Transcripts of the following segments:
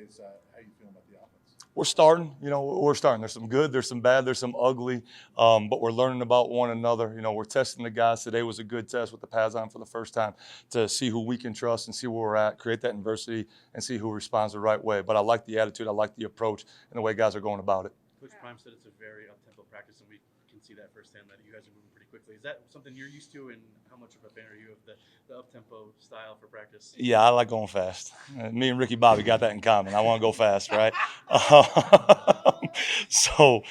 ways. How you feeling about the offense? We're starting. We're starting. There's some good, there's some bad, there's some ugly, but we're learning about one another. We're testing the guys. Today was a good test with the pads on for the first time to see who we can trust and see where we're at, create that adversity, and see who responds the right way. But I like the attitude, I like the approach, and the way guys are going about it. Coach Prime said it's a very up-tempo practice, and we can see that firsthand that you guys are moving pretty quickly. Is that something you're used to, and how much of a fan are you of the up-tempo style for practice? Yeah, I like going fast. Me and Ricky Bobby got that in common. I want to go fast, right? So,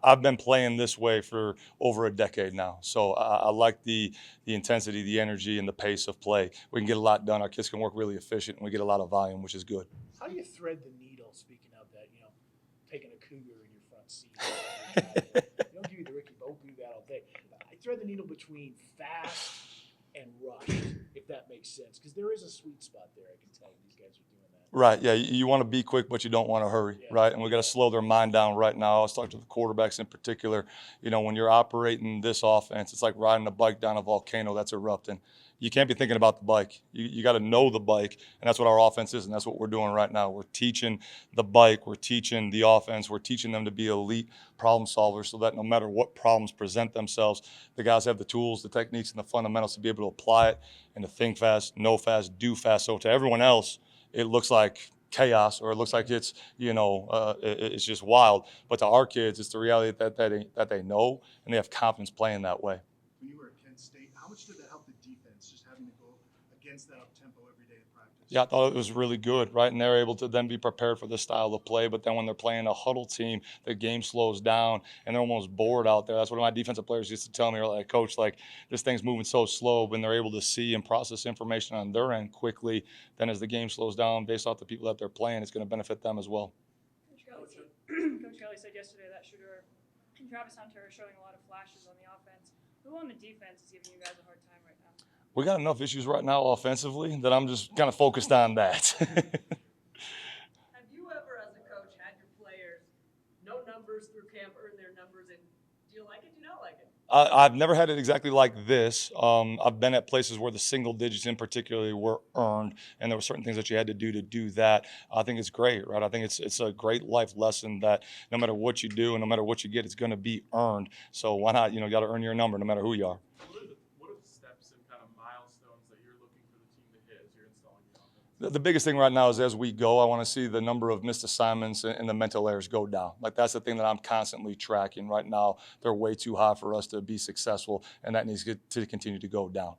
I've been playing this way for over a decade now. So I like the intensity, the energy, and the pace of play. We can get a lot done. Our kids can work really efficient, and we get a lot of volume, which is good. How do you thread the needle, speaking of that, taking a cougar in your front seat? You don't give you the Ricky Bo do that all day. I thread the needle between fast and rushed, if that makes sense, because there is a sweet spot there. I can tell these guys are doing that. Right, yeah, you want to be quick, but you don't want to hurry, right? And we got to slow their mind down right now. I was talking to the quarterbacks in particular. When you're operating this offense, it's like riding a bike down a volcano that's erupting. You can't be thinking about the bike. You got to know the bike, and that's what our offense is, and that's what we're doing right now. We're teaching the bike, we're teaching the offense, we're teaching them to be elite problem solvers so that no matter what problems present themselves, the guys have the tools, the techniques, and the fundamentals to be able to apply it and to think fast, know fast, do fast. So to everyone else, it looks like chaos, or it looks like it's it's just wild. But to our kids, it's the reality that they know, and they have confidence playing that way. When you were at Kent State, how much did that help the defense, just having to go against that up-tempo every day in practice? Yeah, I thought it was really good, right? And they're able to then be prepared for this style of play. But then when they're playing a huddle team, the game slows down and they're almost bored out there. That's what my defensive players used to tell me, like, Coach, like, this thing's moving so slow. When they're able to see and process information on their end quickly, then as the game slows down based off the people that they're playing, it's going to benefit them as well. Coach Kelly said yesterday that shooter Travis Hunter is showing a lot of flashes on the offense. Who on the defense is giving you guys a hard time right now? We got enough issues right now offensively that I'm just kind of focused on that. Have you ever, as a coach, had your players know numbers through camp, earn their numbers, and do you like it? Do you not like it? I've never had it exactly like this. I've been at places where the single digits in particular were earned, and there were certain things that you had to do that. I think it's great, right? I think it's a great life lesson that no matter what you do and no matter what you get, it's going to be earned. So why not, got to earn your number no matter who you are. What are the steps and kind of milestones that you're looking for the team to hit as you're installing the offense? The biggest thing right now is as we go, I want to see the number of missed assignments and the mental errors go down. Like, that's the thing that I'm constantly tracking right now. They're way too high for us to be successful, and that needs to continue to go down.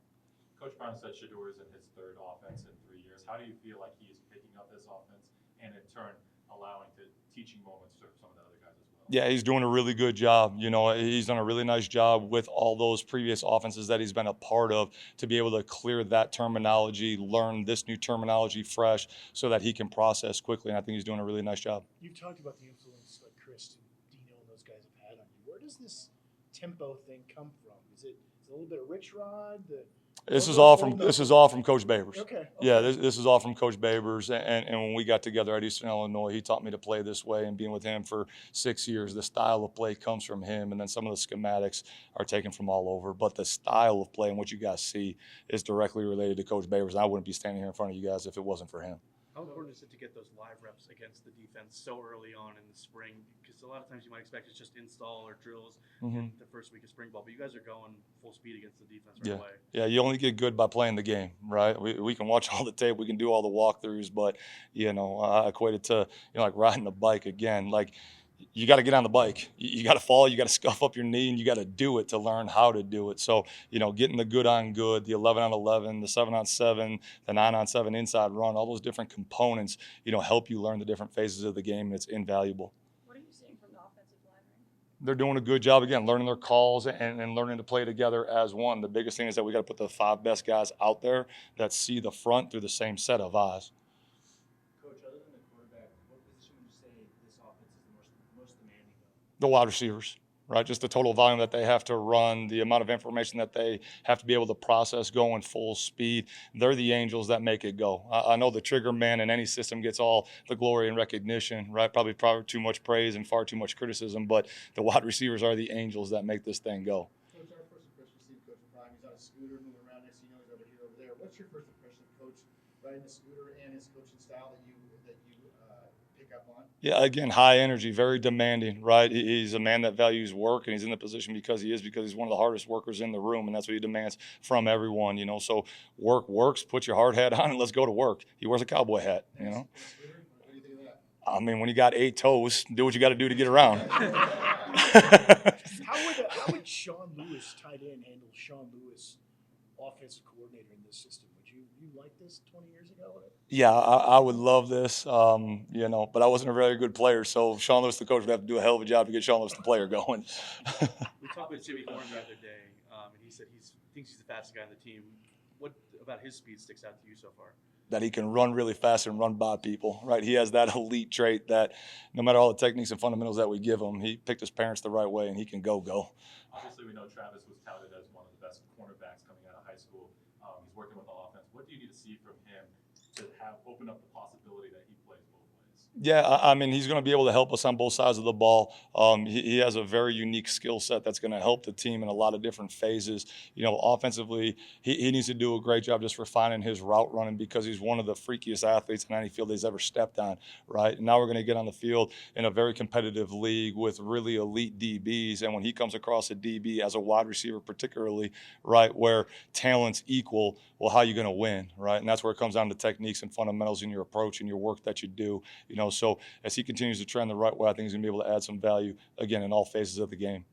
Coach Brown said Shedeur is in his third offense in 3 years. How do you feel like he is picking up this offense and in turn allowing to teaching moments to some of the other guys as well? Yeah, he's doing a really good job. He's done a really nice job with all those previous offenses that he's been a part of to be able to clear that terminology, learn this new terminology fresh so that he can process quickly. And I think he's doing a really nice job. You've talked about the influence like Chris and Dino and those guys have had on you. Where does this tempo thing come from? Is it a little bit of Rich Rod? This is all from Coach Babers. Okay. Yeah, this is all from Coach Babers. And when we got together at Eastern Illinois, he taught me to play this way. And being with him for 6 years, the style of play comes from him. And then some of the schematics are taken from all over. But the style of play and what you guys see is directly related to Coach Babers. And I wouldn't be standing here in front of you guys if it wasn't for him. How important is it to get those live reps against the defense so early on in the spring? Because a lot of times you might expect it's just install or drills in the first week of spring ball, but you guys are going full speed against the defense right away. Yeah, you only get good by playing the game, right? We can watch all the tape, we can do all the walkthroughs, but I equate it to like riding a bike again. Like, you got to get on the bike. You got to fall. You got to scuff up your knee, and you got to do it to learn how to do it. So, getting the good on good, the 11 on 11, the 7 on 7, the 9 on 7 inside run, all those different components, help you learn the different phases of the game, and it's invaluable. What are you seeing from the offensive line? They're doing a good job, again, learning their calls and learning to play together as one. The biggest thing is that we got to put the 5 best guys out there that see the front through the same set of eyes. The wide receivers, right? Just the total volume that they have to run, the amount of information that they have to be able to process going full speed. They're the angels that make it go. I know the trigger man in any system gets all the glory and recognition, right? Probably too much praise and far too much criticism, but the wide receivers are the angels that make this thing go. Coach, our first impression of Coach Prime, he's on a scooter moving around next to he's over here, over there. What's your first impression of Coach riding the scooter and his coaching style that you handicap line? Yeah, again, high energy, very demanding, right? He's a man that values work, and he's in the position because he's one of the hardest workers in the room, and that's what he demands from everyone, you know. So work works, put your hard hat on, and let's go to work. He wears a cowboy hat, you know. What do you think of that? I mean, when you got 8 toes, do what you got to do to get around. How would Sean Lewis, tight end, handle Sean Lewis, offensive coordinator in this system? Would you like this 20 years ago? Yeah, I would love this, you know, but I wasn't a very good player, so Sean Lewis, the coach, would have to do a hell of a job to get Sean Lewis, the player, going. We talked with Jimmy Horn the other day, and he said thinks he's the fastest guy on the team. What about his speed sticks out to you so far? That he can run really fast and run by people, right? He has that elite trait that no matter all the techniques and fundamentals that we give him, he picked his parents the right way, and he can go. Obviously, we know Travis was touted as one of the best cornerbacks coming out of high school. He's working with the offense. What do you need to see from him to have open up the possibility that he plays both ways? Yeah, I mean, he's going to be able to help us on both sides of the ball. He has a very unique skill set that's going to help the team in a lot of different phases. You know, offensively, he needs to do a great job just refining his route running because he's one of the freakiest athletes in any field he's ever stepped on, right? And now we're going to get on the field in a very competitive league with really elite DBs. And when he comes across a DB as a wide receiver particularly, right, where talent's equal, well, how are you going to win, right? And that's where it comes down to techniques and fundamentals in your approach and your work that you do. You know, so as he continues to trend the right way, I think he's going to be able to add some value, again, in all phases of the game.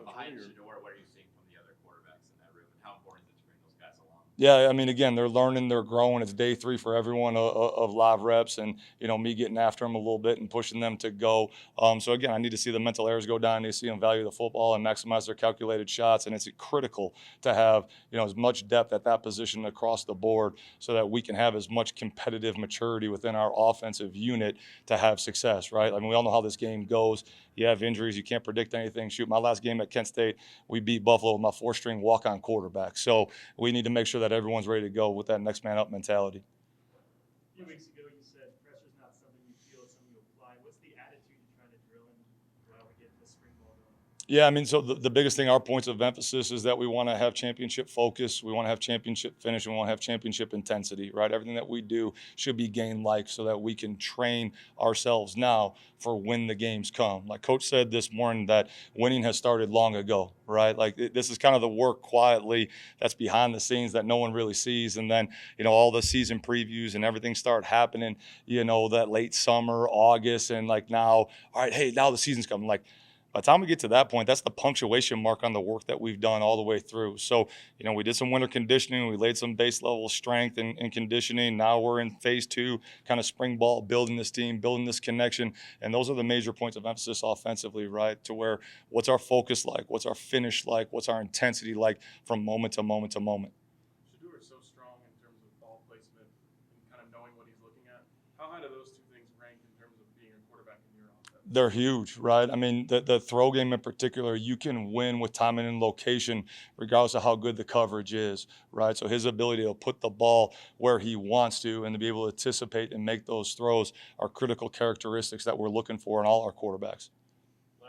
Behind Shador, what are you seeing from the other quarterbacks in that room, and how important is it to bring those guys along? Yeah, I mean, again, they're learning, they're growing. It's day 3 for everyone of live reps, and you know, me getting after them a little bit and pushing them to go. So again, I need to see the mental errors go down. I need to see them value the football and maximize their calculated shots. And it's critical to have, you know, as much depth at that position across the board, so that we can have as much competitive maturity within our offensive unit to have success. Right? I mean, we all know how this game goes. You have injuries, you can't predict anything. Shoot, my last game at Kent State, we beat Buffalo with my 4-string walk-on quarterback. So we need to make sure that everyone's ready to go with that next man up mentality. A few weeks ago, you said pressure's not something you feel, it's something you apply. What's the attitude you're trying to drill in while we get this spring ball going? Yeah, I mean, so the biggest thing, our points of emphasis is that we want to have championship focus, we want to have championship finish, and we want to have championship intensity, right? Everything that we do should be game-like so that we can train ourselves now for when the games come. Like Coach said this morning, that winning has started long ago, right? Like this is kind of the work quietly that's behind the scenes that no one really sees. And then, you know, all the season previews and everything start happening, you know, that late summer, August, and like now, all right, hey, now the season's coming. Like, by the time we get to that point, that's the punctuation mark on the work that we've done all the way through. So, you know, we did some winter conditioning. We laid some base level strength and conditioning. Now we're in phase 2, kind of spring ball, building this team, building this connection. And those are the major points of emphasis offensively, right? To where what's our focus like? What's our finish like? What's our intensity like from moment to moment to moment? Shador is so strong in terms of ball placement and kind of knowing what he's looking at. How high do those two things rank in terms of being a quarterback in your offense? They're huge, right? I mean, the throw game in particular, you can win with timing and location regardless of how good the coverage is, right? So his ability to put the ball where he wants to and to be able to anticipate and make those throws are critical characteristics that we're looking for in all our quarterbacks.